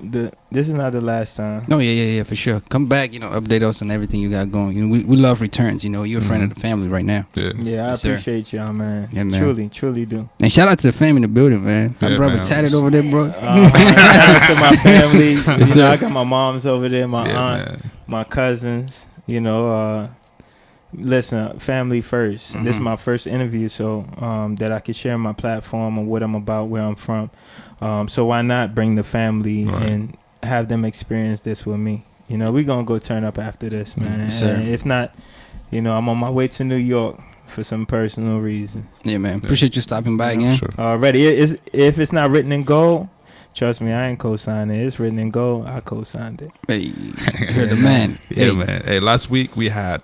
last time. No, yeah, for sure. Come back, you know, update us on everything you got going. You know, we love returns. You know, you're a friend of the family right now. Yeah. Yeah, I Yes, sir. appreciate y'all, man. Yeah, man. Truly do. And shout out to the family in the building, man. My Yeah, brother man. tatted over there, bro. Shout out to my family. You Yes, know, sir. I got my mom's over there, my Yeah, aunt, man. my cousins. You know, listen, family first. This is Mhm. my first interview, so that I could share my platform and what I'm about, where I'm from. So why not bring the family Right. and have them experience this with me? You know, we gonna go turn up after this, man. Yes, sir. And if not, you know, I'm on my way to New York for some personal reason. Yeah, man. Appreciate you stopping by again. Sure. Already, if it's not written in gold, trust me, I ain't co-signing it. It's written in gold. I co-signed it. Hey, you're the man. Yeah, Hey, man. Hey, last week we had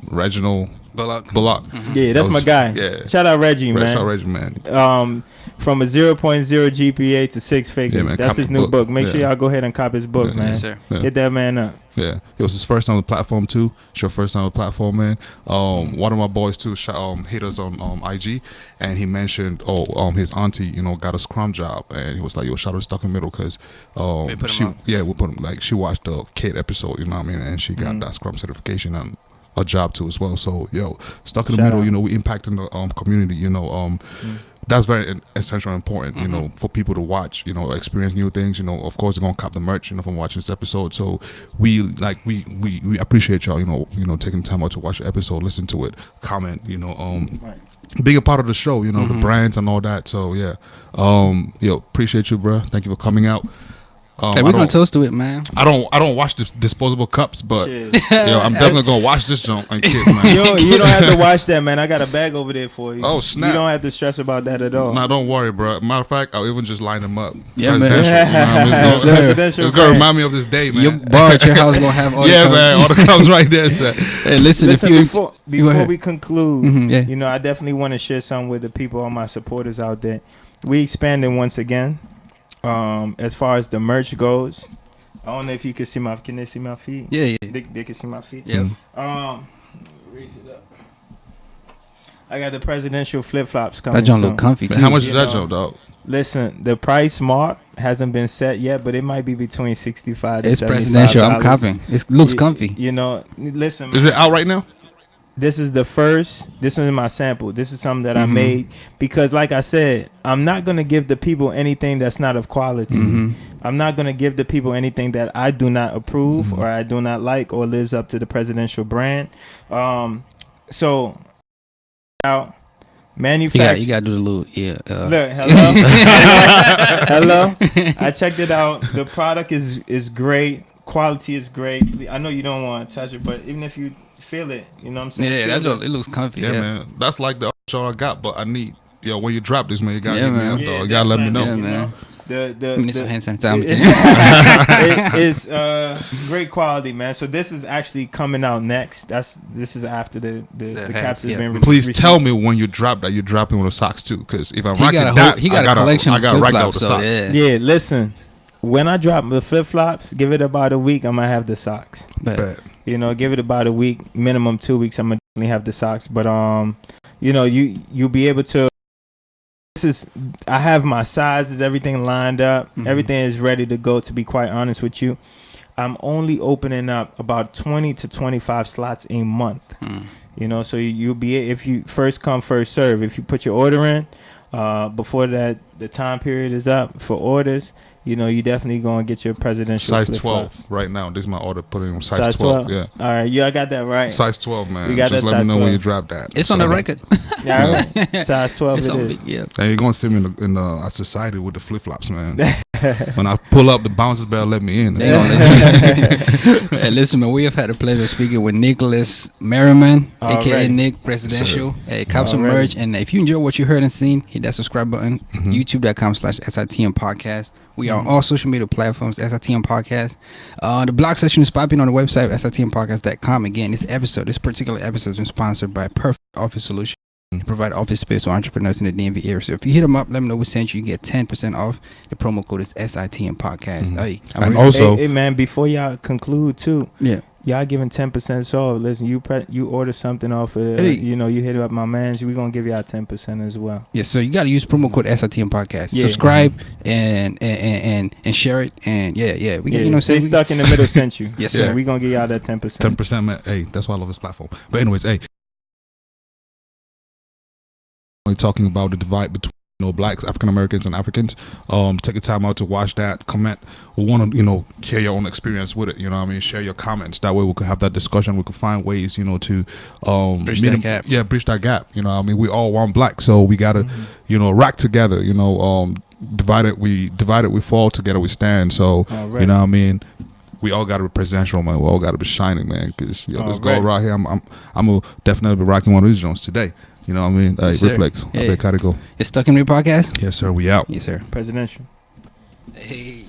Reginald Bullock. Bullock. Yeah, that's That my was- guy. yeah. Shout out Reggie, Rest man. our Reggie, man. From a 0.0 GPA to six figures. man, That's cop his the new book. book. Make sure Yeah. y'all go ahead and cop his book, Yeah. man. Yes, sir. Yeah. Hit that man up. Yeah, it was his first time on the platform too. It's your first time on the platform, man. One of my boys too hit us on IG, and he mentioned, his auntie, you know, got a Scrum job, and he was like, "Yo, shout out to Stuck in Middle, cause We put him on. we put him like she watched the Kate episode, you know what I mean, and she got that Scrum certification and a job too as well. So yo, Stuck in the Shout Middle, out. you know, we impacting the community, you know, that's very essential and important, you know, for people to watch, you know, experience new things. You know, of course, they're gonna cop the merch, you know, from watching this episode. So we appreciate y'all, you know, taking time out to watch the episode, listen to it, comment, you know, Right. being a part of the show, you know, the brands and all that. So yeah, appreciate you, bro. Thank you for coming out. Hey, we're gonna toast to it, man. I don't wash disposable cups, but Shit. yo, I'm definitely gonna wash this junk and kid, man. You don't have to watch that, man. I got a bag over there for you. Oh, snap. You don't have to stress about that at all. Nah, don't worry, bro. Matter of fact, I'll even just line them up. Yeah, man. Presidential, you know what I mean? Yes, It's sir. gonna- Presidential It's gonna brand. remind me of this day, man. Your bar at your house gonna have all Yeah, the man, all the cups right there, sir. Hey, listen, Listen, if you before ahead. we conclude, Yeah. you know, I definitely want to share something with the people, all my supporters out there. We expanding once again. As far as the merch goes, I don't know if you can see can they see my feet? yeah, They can see my feet. yeah. Raise it up. I got the presidential flip flops coming. That joint soon. look comfy Man, too. how much is You that know. jump, dog? Listen, the price mark hasn't been set yet, but it might be between 65 to It's $75. presidential. I'm copping. It looks comfy. You know, listen. Is it out right now? This is the first. This is my sample. This is something that I made because, like I said, I'm not gonna give the people anything that's not of quality. I'm not gonna give the people anything that I do not approve or I do not like or lives up to the presidential brand. So, out manufactured. You gotta do the little Look, hello, hello. I checked it out. The product is great. Quality is great. I know you don't want to touch it, but even if you feel it, you know what I'm saying. Yeah, Feel that it. joint, it looks comfy. Yeah, man. That's like the show I got, but I need, when you drop this, man, you gotta Yeah, hit me man. up, Yeah, dog. You gotta let me know. Yeah, you man. The We need some hand sanitizer. it's great quality, man. So this is actually coming out next. This is after the hat, caps has yeah. been Please received. tell me when you drop that you're dropping with the socks too, because if I'm He rocking got a that, whole, he got I a gotta, collection I of gotta flip rock out flops. the So socks. yeah, Yeah, listen. When I drop the flip flops, give it about a week. I'm gonna have the socks. Bet. You know, give it about a week, minimum 2 weeks. I'm gonna definitely have the socks. But you know, you'll be able to. I have my sizes, everything lined up. Everything is ready to go. To be quite honest with you, I'm only opening up about 20 to 25 slots a month. You know, so you'll be, if you first come first serve. If you put your order in before the time period is up for orders, you know, you definitely gonna get your presidential Size flip-flops. 12 right now. This is my order. Put it on size 12. Yeah. All right, I got that right. Size 12, man. You got Just that let me size know 12. when you drop that. It's on the record. Yeah, all right. Size 12 It's it on is. big, yeah. And you're gonna see me in the society with the flip flops, man. When I pull up, the bouncers better let me in. They gonna let you- Hey, listen, man, we have had the pleasure of speaking with Nicholas Merriman, aka Alright. Nick PreHzydential. Hey, cop some Alright. merch, and if you enjoy what you heard and seen, hit that subscribe button. Mhm. YouTube.com/SITM podcast. We are on all social media platforms, SITM podcast. The blog session is popping on the website, SITMpodcast.com. Again, this particular episode is sponsored by Perfect Office Solution. They provide office space for entrepreneurs in the DMV area. So if you hit them up, let them know we sent you. You get 10% off. The promo code is SITM podcast. Mhm. Hey, And I'm also, hey, man, before y'all conclude too, yeah. y'all giving 10% off. Listen, you order something off of, Hey. you know, you hit up my mans. We gonna give y'all 10% as well. Yeah, so you got to use promo code SITM podcast. Yeah. Subscribe and share it. And yeah, we Yeah, you know, stay stuck in the middle sent you. Yes, So sir. we gonna give y'all that 10%. 10%, man. Hey, that's why I love this platform. But anyways, hey, only talking about the divide between, you know, blacks, African Americans, and Africans. Take the time out to watch that. Comment. We want to, you know, share your own experience with it. You know what I mean? Share your comments. That way we could have that discussion. We could find ways, you know, to Bridge meet that them- gap. Yeah, bridge that gap. You know what I mean? We all want black, so we gotta, you know, rock together. You know, divided we fall, together we stand. So Alright. you know what I mean? We all got to be presidential, man. We all got to be shining, man. Because this girl Alright. right here, I'm gonna definitely be rocking one of these joints today. You know what I mean? Hey, Yes, sir. Reflex. Yeah. I bet gotta go. It's Stuck in Me podcast. Yes, sir. We out. Yes, sir. Presidential. Hey.